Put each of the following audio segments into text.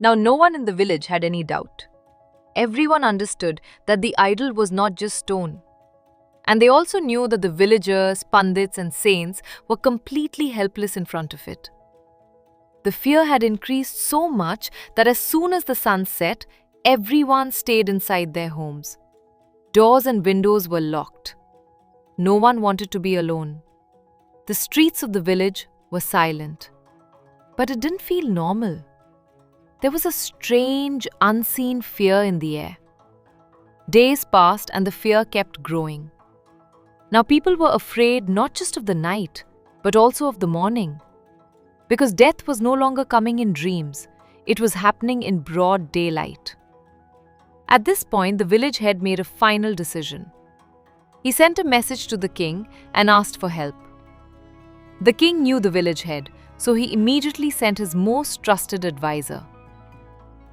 Now, no one in the village had any doubt. Everyone understood that the idol was not just stone. And they also knew that the villagers, pandits, and saints were completely helpless in front of it. The fear had increased so much that as soon as the sun set, everyone stayed inside their homes. Doors and windows were locked. No one wanted to be alone. The streets of the village were silent. But it didn't feel normal. There was a strange, unseen fear in the air. Days passed and the fear kept growing. Now people were afraid not just of the night, but also of the morning. Because death was no longer coming in dreams, it was happening in broad daylight. At this point, the village head made a final decision. He sent a message to the king and asked for help. The king knew the village head, so he immediately sent his most trusted advisor.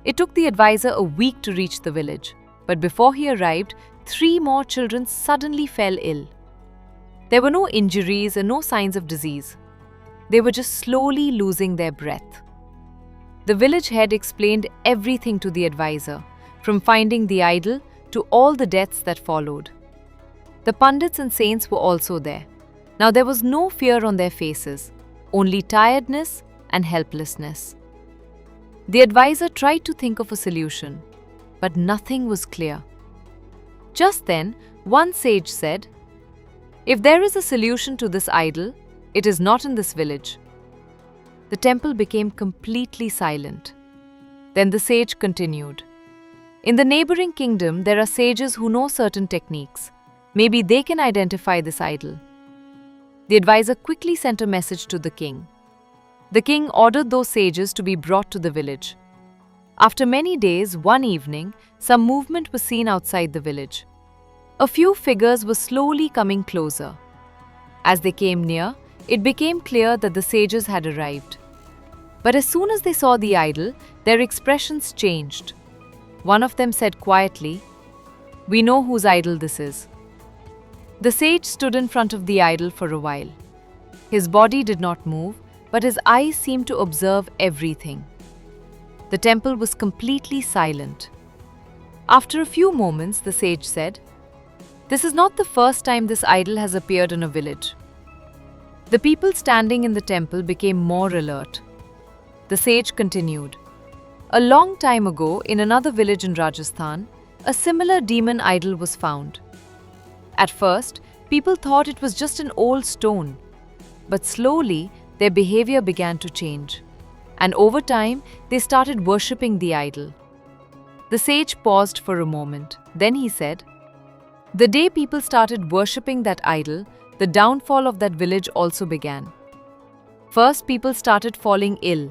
It took the advisor a week to reach the village, but before he arrived, 3 more children suddenly fell ill. There were no injuries and no signs of disease. They were just slowly losing their breath. The village head explained everything to the advisor, from finding the idol to all the deaths that followed. The pandits and saints were also there. Now there was no fear on their faces, only tiredness and helplessness. The advisor tried to think of a solution, but nothing was clear. Just then, one sage said, "If there is a solution to this idol, it is not in this village." The temple became completely silent. Then the sage continued, "In the neighboring kingdom, there are sages who know certain techniques. Maybe they can identify this idol." The advisor quickly sent a message to the king. The king ordered those sages to be brought to the village. After many days, one evening, some movement was seen outside the village. A few figures were slowly coming closer. As they came near, it became clear that the sages had arrived. But as soon as they saw the idol, their expressions changed. One of them said quietly, "We know whose idol this is." The sage stood in front of the idol for a while. His body did not move, but his eyes seemed to observe everything. The temple was completely silent. After a few moments, the sage said, "This is not the first time this idol has appeared in a village." The people standing in the temple became more alert. The sage continued, "A long time ago, in another village in Rajasthan, a similar demon idol was found. At first, people thought it was just an old stone, but slowly their behavior began to change, and over time they started worshipping the idol." The sage paused for a moment. Then he said, "The day people started worshipping that idol, the downfall of that village also began. First, people started falling ill.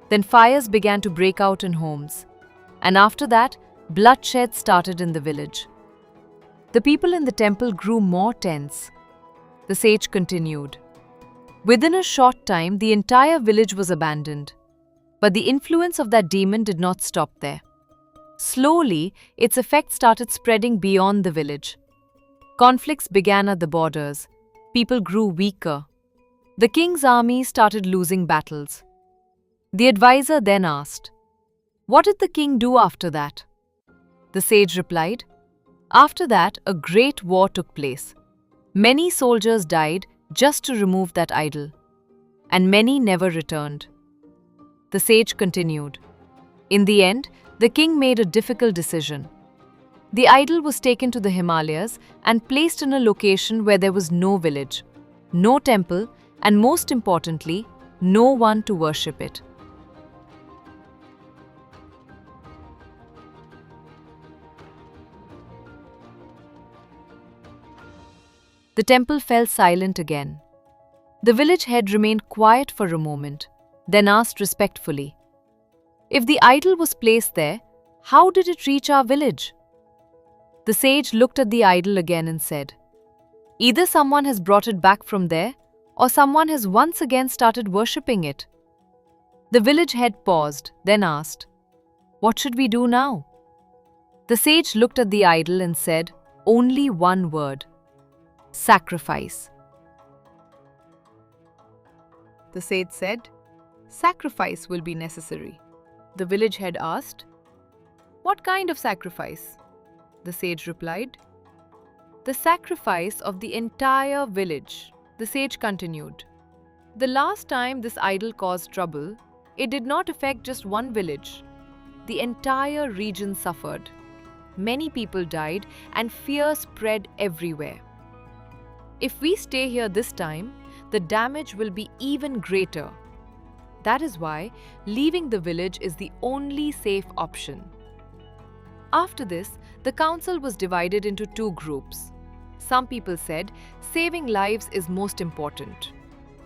Then fires began to break out in homes. And after that, bloodshed started in the village. The people in the temple grew more tense." The sage continued, "Within a short time, the entire village was abandoned. But the influence of that demon did not stop there. Slowly, its effect started spreading beyond the village. Conflicts began at the borders. People grew weaker. The king's army started losing battles." The advisor then asked, "What did the king do after that?" The sage replied, "After that, a great war took place. Many soldiers died just to remove that idol, and many never returned." The sage continued, "In the end, the king made a difficult decision. The idol was taken to the Himalayas and placed in a location where there was no village, no temple, and most importantly, no one to worship it." The temple fell silent again. The village head remained quiet for a moment, then asked respectfully, "If the idol was placed there, how did it reach our village?" The sage looked at the idol again and said, "Either someone has brought it back from there, or someone has once again started worshipping it." The village head paused, then asked, "What should we do now?" The sage looked at the idol and said only one word: "Sacrifice." The sage said, "Sacrifice will be necessary." The village head asked. What kind of sacrifice? The sage replied. The sacrifice of the entire village. The sage continued. The last time this idol caused trouble, it did not affect just one village. The entire region suffered. Many people died and fear spread everywhere. If we stay here this time, the damage will be even greater. That is why leaving the village is the only safe option. After this, the council was divided into two groups. Some people said saving lives is most important.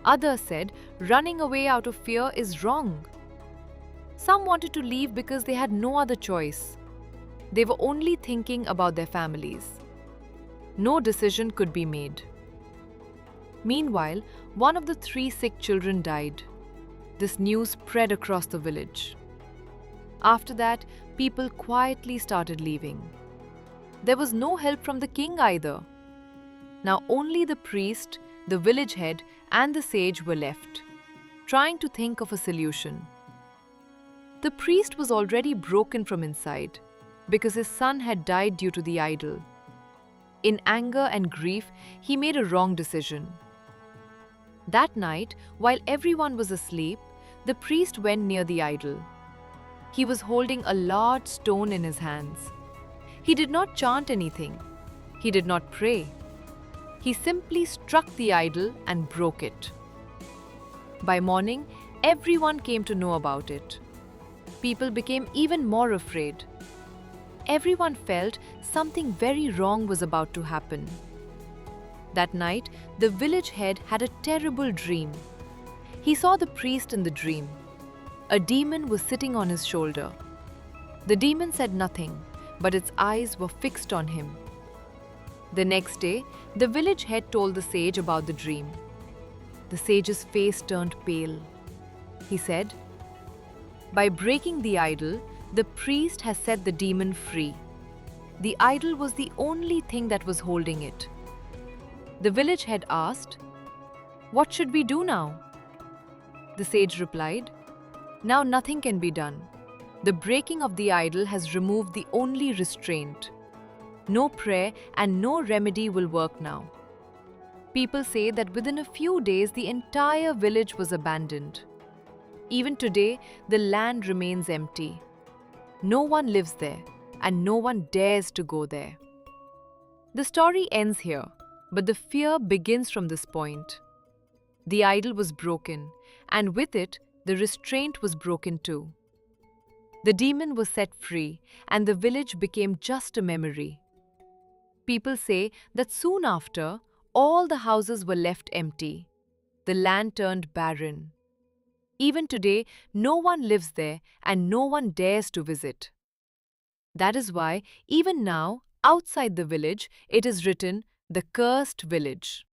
Others said running away out of fear is wrong. Some wanted to leave because they had no other choice. They were only thinking about their families. No decision could be made. Meanwhile, one of the three sick children died. This news spread across the village. After that, people quietly started leaving. There was no help from the king either. Now only the priest, the village head, and the sage were left, trying to think of a solution. The priest was already broken from inside because his son had died due to the idol. In anger and grief, he made a wrong decision. That night, while everyone was asleep, the priest went near the idol. He was holding a large stone in his hands. He did not chant anything. He did not pray. He simply struck the idol and broke it. By morning, everyone came to know about it. People became even more afraid. Everyone felt something very wrong was about to happen. That night, the village head had a terrible dream. He saw the priest in the dream. A demon was sitting on his shoulder. The demon said nothing, but its eyes were fixed on him. The next day, the village head told the sage about the dream. The sage's face turned pale. He said, "By breaking the idol, the priest has set the demon free. The idol was the only thing that was holding it." The village head asked, "What should we do now?" The sage replied, "Now nothing can be done. The breaking of the idol has removed the only restraint. No prayer and no remedy will work now." People say that within a few days the entire village was abandoned. Even today, the land remains empty. No one lives there, and no one dares to go there. The story ends here, but the fear begins from this point. The idol was broken, and with it, the restraint was broken too. The demon was set free, and the village became just a memory. People say that soon after, all the houses were left empty. The land turned barren. Even today, no one lives there and no one dares to visit. That is why, even now, outside the village, it is written, "The Cursed Village."